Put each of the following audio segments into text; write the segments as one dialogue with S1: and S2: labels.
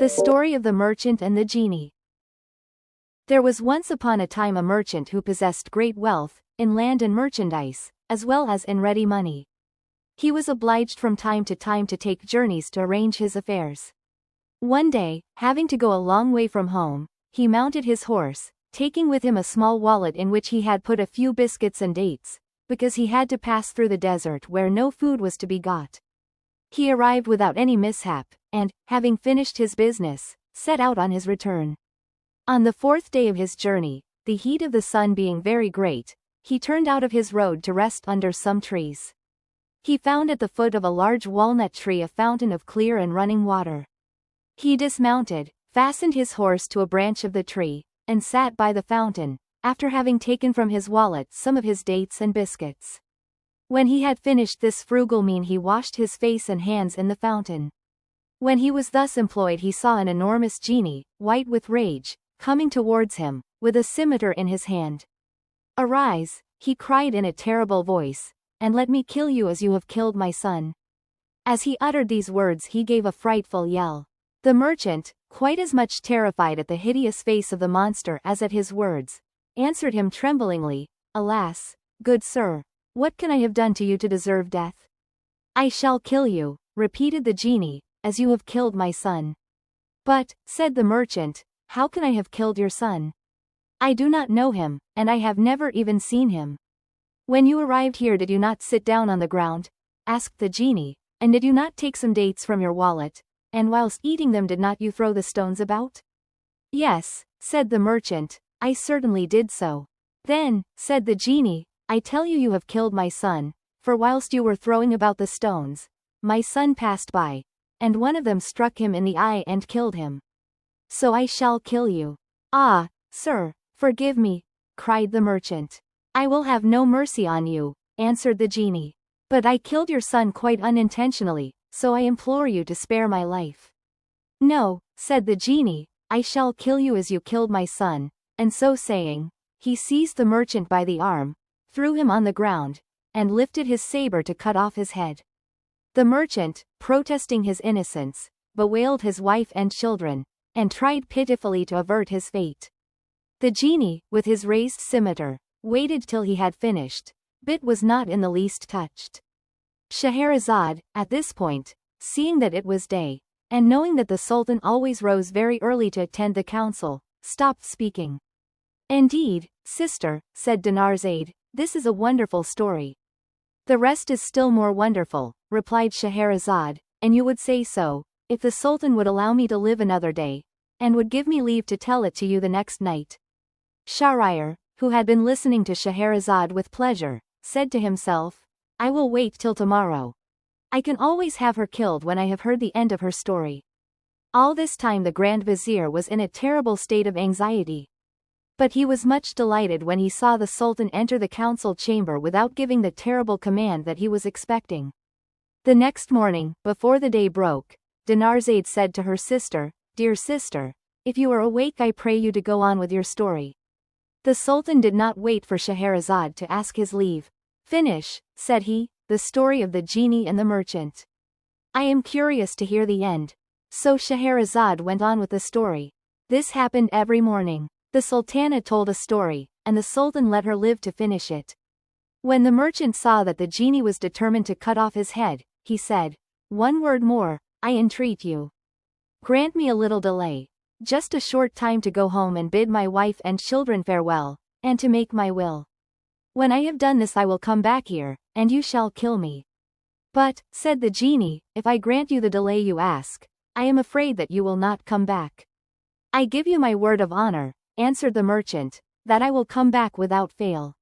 S1: The story of the merchant and the genie. There was once upon a time a merchant who possessed great wealth, in land and merchandise, as well as in ready money. He was obliged from time to time to take journeys to arrange his affairs. One day, having to go a long way from home, he mounted his horse, taking with him a small wallet in which he had put a few biscuits and dates, because he had to pass through the desert where no food was to be got. He arrived without any mishap, and, having finished his business, set out on his return. On the 4th day of his journey, the heat of the sun being very great, he turned out of his road to rest under some trees. He found at the foot of a large walnut tree a fountain of clear and running water. He dismounted, fastened his horse to a branch of the tree, and sat by the fountain, after having taken from his wallet some of his dates and biscuits. When he had finished this frugal meal he washed his face and hands in the fountain. When he was thus employed he saw an enormous genie, white with rage, coming towards him, with a scimitar in his hand. "Arise," he cried in a terrible voice, "and let me kill you as you have killed my son." As he uttered these words he gave a frightful yell. The merchant, quite as much terrified at the hideous face of the monster as at his words, answered him tremblingly, "Alas, good sir, what can I have done to you to deserve death?" "I shall kill you," repeated the genie, "as you have killed my son." "But," said the merchant, "how can I have killed your son? I do not know him, and I have never even seen him." "When you arrived here did you not sit down on the ground?" asked the genie, "and did you not take some dates from your wallet, and whilst eating them did not you throw the stones about?" "Yes," said the merchant, "I certainly did so." "Then," said the genie, "I tell you you have killed my son, for whilst you were throwing about the stones, my son passed by, and one of them struck him in the eye and killed him. So I shall kill you." "Ah, sir, forgive me," cried the merchant. "I will have no mercy on you," answered the genie. "But I killed your son quite unintentionally, so I implore you to spare my life." "No," said the genie, "I shall kill you as you killed my son," and so saying, he seized the merchant by the arm, threw him on the ground, and lifted his saber to cut off his head. The merchant, protesting his innocence, bewailed his wife and children, and tried pitifully to avert his fate. The genie, with his raised scimitar, waited till he had finished, but was not in the least touched. Scheherazade, at this point, seeing that it was day, and knowing that the Sultan always rose very early to attend the council, stopped speaking. "Indeed, sister," said Dinarzade, "this is a wonderful story." "The rest is still more wonderful," replied Scheherazade, "and you would say so, if the Sultan would allow me to live another day, and would give me leave to tell it to you the next night." Shahryar, who had been listening to Scheherazade with pleasure, said to himself, "I will wait till tomorrow. I can always have her killed when I have heard the end of her story." All this time the Grand Vizier was in a terrible state of anxiety. But he was much delighted when he saw the Sultan enter the council chamber without giving the terrible command that he was expecting. The next morning, before the day broke, Dinarzade said to her sister, "Dear sister, if you are awake I pray you to go on with your story." The Sultan did not wait for Scheherazade to ask his leave. "Finish," said he, "the story of the genie and the merchant. I am curious to hear the end." So Scheherazade went on with the story. This happened every morning. The Sultana told a story, and the Sultan let her live to finish it. When the merchant saw that the genie was determined to cut off his head, he said, "One word more, I entreat you. Grant me a little delay, just a short time to go home and bid my wife and children farewell, and to make my will. When I have done this I will come back here, and you shall kill me." "But," said the genie, "if I grant you the delay you ask, I am afraid that you will not come back." "I give you my word of honor," answered the merchant, "that I will come back without fail."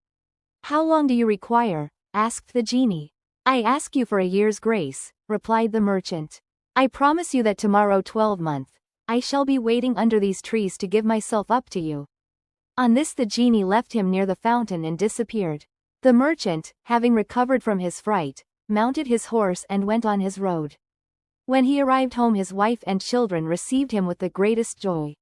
S1: "How long do you require?" asked the genie. "I ask you for a year's grace," replied the merchant. "I promise you that tomorrow 12th, I shall be waiting under these trees to give myself up to you." On this the genie left him near the fountain and disappeared. The merchant, having recovered from his fright, mounted his horse and went on his road. When he arrived home his wife and children received him with the greatest joy.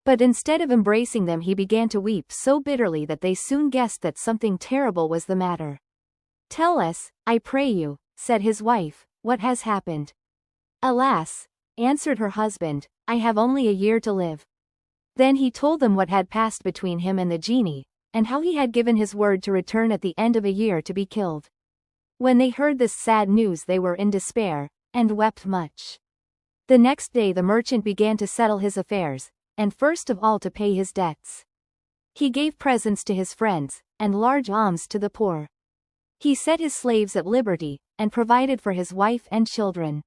S1: But instead of embracing them he began to weep so bitterly that they soon guessed that something terrible was the matter. "Tell us, I pray you," said his wife, "what has happened?" "Alas," answered her husband, I have only a year to live. Then he told them what had passed between him and the genie, and how he had given his word to return at the end of a year to be killed. When they heard this sad news they were in despair, and wept much. The next day the merchant began to settle his affairs, and first of all to pay his debts. He gave presents to his friends, and large alms to the poor. He set his slaves at liberty, and provided for his wife and children.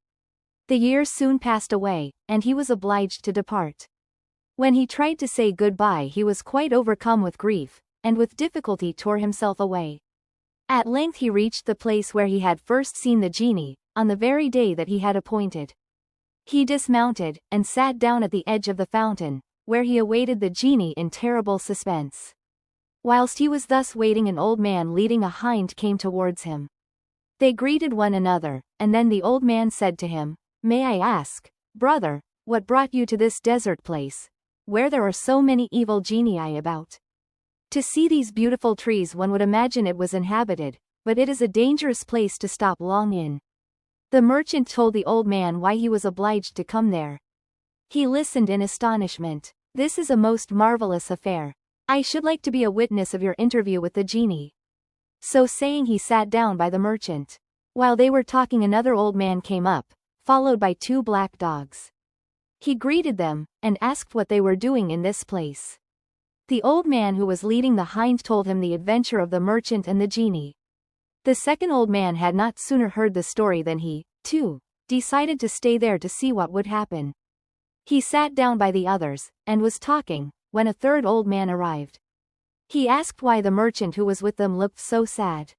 S1: The years soon passed away, and he was obliged to depart. When he tried to say goodbye he was quite overcome with grief, and with difficulty tore himself away. At length he reached the place where he had first seen the genie, on the very day that he had appointed. He dismounted, and sat down at the edge of the fountain, where he awaited the genie in terrible suspense. Whilst he was thus waiting an old man leading a hind came towards him. They greeted one another, and then the old man said to him, May I ask, brother, what brought you to this desert place, where there are so many evil genii about? To see these beautiful trees one would imagine it was inhabited, but it is a dangerous place to stop long in. The merchant told the old man why he was obliged to come there. He listened in astonishment. This is a most marvelous affair. I should like to be a witness of your interview with the genie. So saying he sat down by the merchant. While they were talking another old man came up, followed by 2 black dogs. He greeted them, and asked what they were doing in this place. The old man who was leading the hind told him the adventure of the merchant and the genie. The second old man had not sooner heard the story than he, too, decided to stay there to see what would happen. He sat down by the others, and was talking, when a third old man arrived. He asked why the merchant who was with them looked so sad.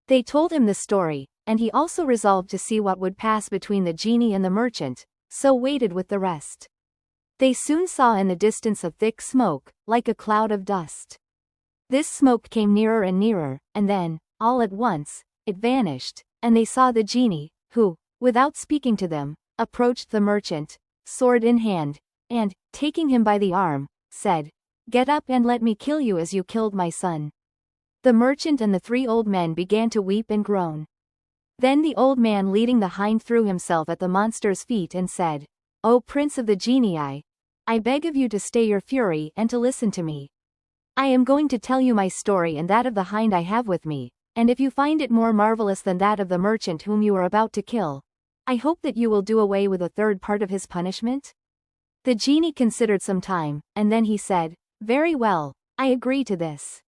S1: They told him the story, and he also resolved to see what would pass between the genie and the merchant, so waited with the rest. They soon saw in the distance a thick smoke, like a cloud of dust. This smoke came nearer and nearer, and then, all at once, it vanished, and they saw the genie, who, without speaking to them, approached the merchant, sword in hand, and, taking him by the arm, said, Get up and let me kill you as you killed my son. The merchant and the 3 old men began to weep and groan. Then the old man leading the hind threw himself at the monster's feet and said, O prince of the genii, I beg of you to stay your fury and to listen to me. I am going to tell you my story and that of the hind I have with me, and if you find it more marvelous than that of the merchant whom you are about to kill, I hope that you will do away with a third part of his punishment. The genie considered some time, and then he said, Very well, I agree to this.